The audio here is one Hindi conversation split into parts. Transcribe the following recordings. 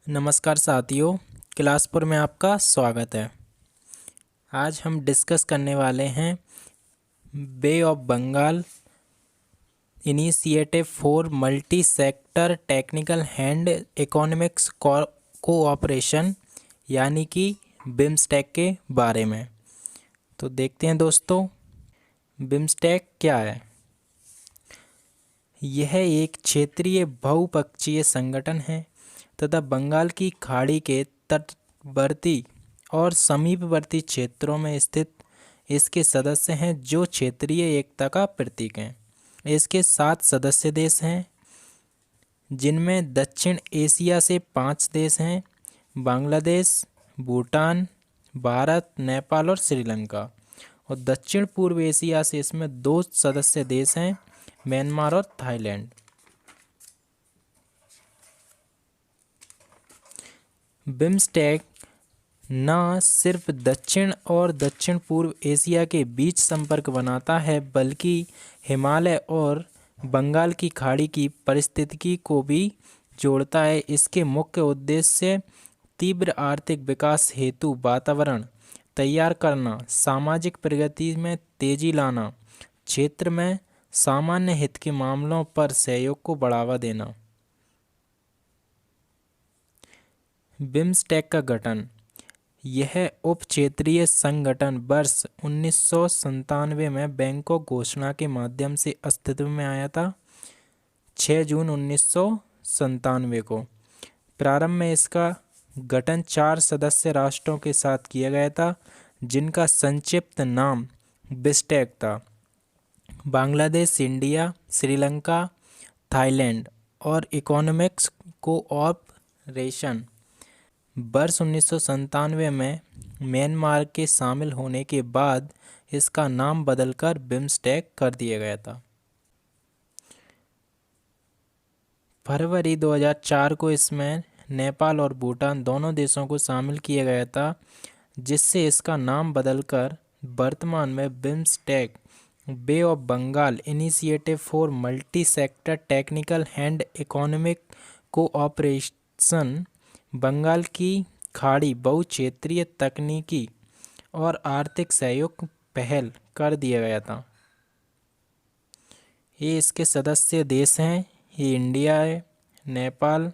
नमस्कार साथियों, क्लासपुर में आपका स्वागत है। आज हम डिस्कस करने वाले हैं Bay of Bengal initiative for multi sector technical and economics cooperation यानी कि बिम्स्टेक के बारे में। तो देखते हैं दोस्तों, बिम्स्टेक क्या है। यह एक क्षेत्रीय बहुपक्षीय संगठन है तथा बंगाल की खाड़ी के तटवर्ती और समीपवर्ती क्षेत्रों में स्थित इसके सदस्य हैं जो क्षेत्रीय एकता का प्रतीक हैं। इसके 7 सदस्य देश हैं जिनमें दक्षिण एशिया से 5 देश हैं, बांग्लादेश, भूटान, भारत, नेपाल और श्रीलंका। और दक्षिण पूर्व एशिया से इसमें 2 सदस्य देश हैं, म्यांमार और थाईलैंड। बिम्स्टेक न सिर्फ दक्षिण और दक्षिण पूर्व एशिया के बीच संपर्क बनाता है बल्कि हिमालय और बंगाल की खाड़ी की पारिस्थितिकी को भी जोड़ता है। इसके मुख्य उद्देश्य तीव्र आर्थिक विकास हेतु वातावरण तैयार करना, सामाजिक प्रगति में तेजी लाना, क्षेत्र में सामान्य हित के मामलों पर सहयोग को बढ़ावा देना। बिम्स्टेक का गठन। यह उप क्षेत्रीय संगठन वर्ष 1997 में बैंकॉक घोषणा के माध्यम से अस्तित्व में आया था। 6 जून 1997 को प्रारंभ में इसका गठन 4 सदस्य राष्ट्रों के साथ किया गया था जिनका संक्षिप्त नाम बिस्टेक था। बांग्लादेश, इंडिया, श्रीलंका, थाईलैंड और इकोनॉमिक्स कोऑपरेशन। वर्ष 1997 में म्यांमार के शामिल होने के बाद इसका नाम बदलकर बिम्स्टेक कर दिया गया था। फरवरी 2004 को इसमें नेपाल और भूटान दोनों देशों को शामिल किया गया था, जिससे इसका नाम बदलकर वर्तमान में BIMSTEC bay of Bengal initiative for multi sector technical and economic cooperation Bengal की खाड़ी बहुक्षेत्रीय तकनीकी और आर्थिक सहयोग पहल कर दिया गया था। ये इसके सदस्य देश हैं, ये इंडिया है, नेपाल,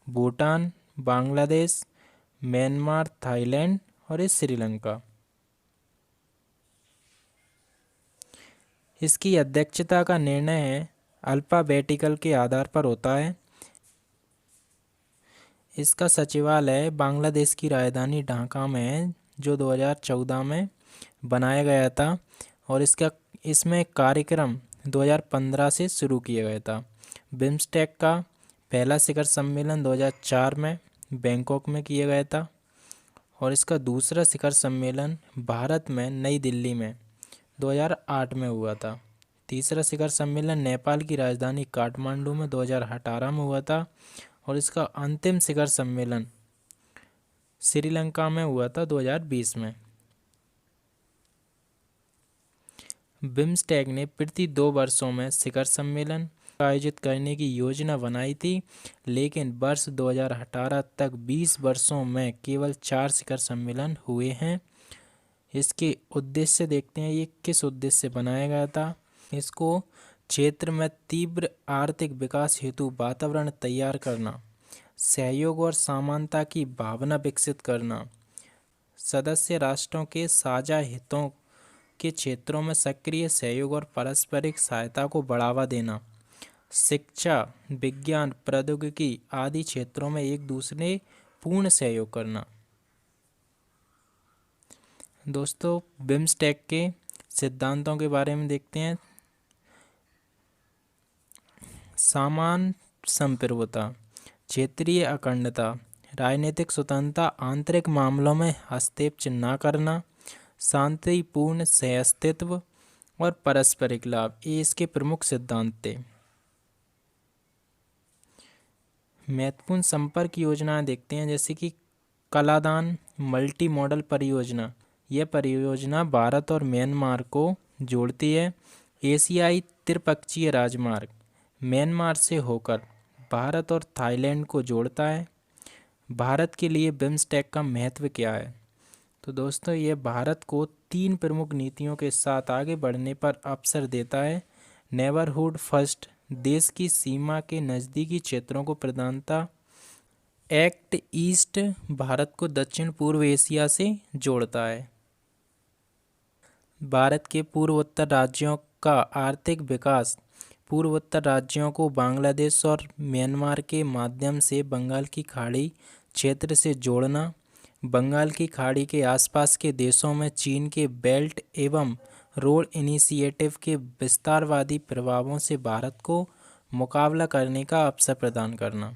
भूटान, बांग्लादेश, म्यांमार, थाईलैंड और ये श्रीलंका। इसकी अध्यक्षता का निर्णय अल्फाबेटिकल के आधार पर होता है। इसका सचिवालय बांग्लादेश की राजधानी ढाका में है, जो 2014 में बनाया गया था और इसमें कार्यक्रम 2015 से शुरू किया गया था। बिम्स्टेक का पहला शिखर सम्मेलन 2004 में बैंकॉक में किया गया था और इसका दूसरा शिखर सम्मेलन भारत में नई दिल्ली में 2008 में हुआ था। तीसरा शिखर सम्मेलन नेपाल की राजधानी काठमांडू में 2018 में हुआ था और इसका अंतिम शिखर सम्मेलन श्रीलंका में हुआ था 2020 में। बिम्स्टेक ने प्रति 2 वर्षों में शिखर सम्मेलन आयोजित करने की योजना बनाई थी, लेकिन वर्ष 2018 तक 20 वर्षों में केवल 4 शिखर सम्मेलन हुए हैं। इसके उद्देश्य देखते हैं, ये किस उद्देश्य से बनाया गया था। इसको क्षेत्र में तीव्र आर्थिक विकास हेतु वातावरण तैयार करना, सहयोग और समानता की भावना विकसित करना, सदस्य राष्ट्रों के साझा हितों के क्षेत्रों में सक्रिय सहयोग और पारस्परिक सहायता को बढ़ावा देना, शिक्षा, विज्ञान, प्रौद्योगिकी आदि क्षेत्रों में एक दूसरे पूर्ण सहयोग करना। दोस्तों, बिम्स्टेक के सिद्धांतों के बारे में देखते हैं। समान संप्रभुता, क्षेत्रीय अखंडता, राजनीतिक स्वतंत्रता, आंतरिक मामलों में हस्तक्षेप न करना, शांतिपूर्ण सहअस्तित्व और पारस्परिक लाभ, ये इसके प्रमुख सिद्धांत थे। महत्वपूर्ण संपर्क योजनाएं देखते हैं, जैसे कि कलादान मल्टी मॉडल परियोजना। यह परियोजना भारत और म्यांमार को जोड़ती है। एशियाई त्रिपक्षीय राजमार्ग म्यांमार से होकर भारत और थाईलैंड को जोड़ता है। भारत के लिए बिम्स्टेक का महत्व क्या है? तो दोस्तों ये भारत को 3 प्रमुख नीतियों के साथ आगे बढ़ने पर अवसर देता है। नेबरहुड फर्स्ट, देश की सीमा के नज़दीकी क्षेत्रों को प्रधानता। एक्ट ईस्ट, भारत को दक्षिण पूर्व एशिया से जोड़ता है। भारत के पूर्वोत्तर राज्यों का आर्थिक विकास। पूर्वोत्तर राज्यों को बांग्लादेश और म्यांमार के माध्यम से बंगाल की खाड़ी क्षेत्र से जोड़ना। बंगाल की खाड़ी के आसपास के देशों में चीन के बेल्ट एवं रोड इनिशिएटिव के विस्तारवादी प्रभावों से भारत को मुकाबला करने का अवसर प्रदान करना।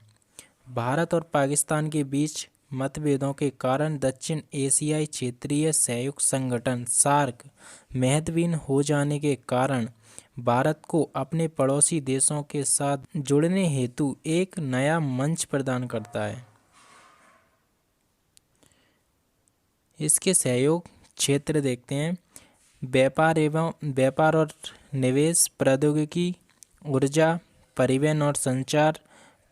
भारत और पाकिस्तान के बीच मतभेदों के कारण दक्षिण एशियाई क्षेत्रीय सहयोग संगठन सार्क महत्वहीन हो जाने के कारण भारत को अपने पड़ोसी देशों के साथ जुड़ने हेतु एक नया मंच प्रदान करता है। इसके सहयोग क्षेत्र देखते हैं। व्यापार और निवेश, प्रौद्योगिकी, ऊर्जा, परिवहन और संचार,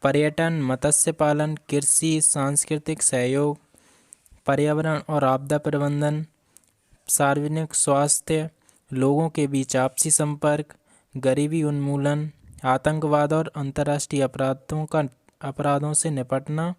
पर्यटन, मत्स्य पालन, कृषि, सांस्कृतिक सहयोग, पर्यावरण और आपदा प्रबंधन, सार्वजनिक स्वास्थ्य, लोगों के बीच आपसी संपर्क, गरीबी उन्मूलन, आतंकवाद और अंतर्राष्ट्रीय अपराधों से निपटना,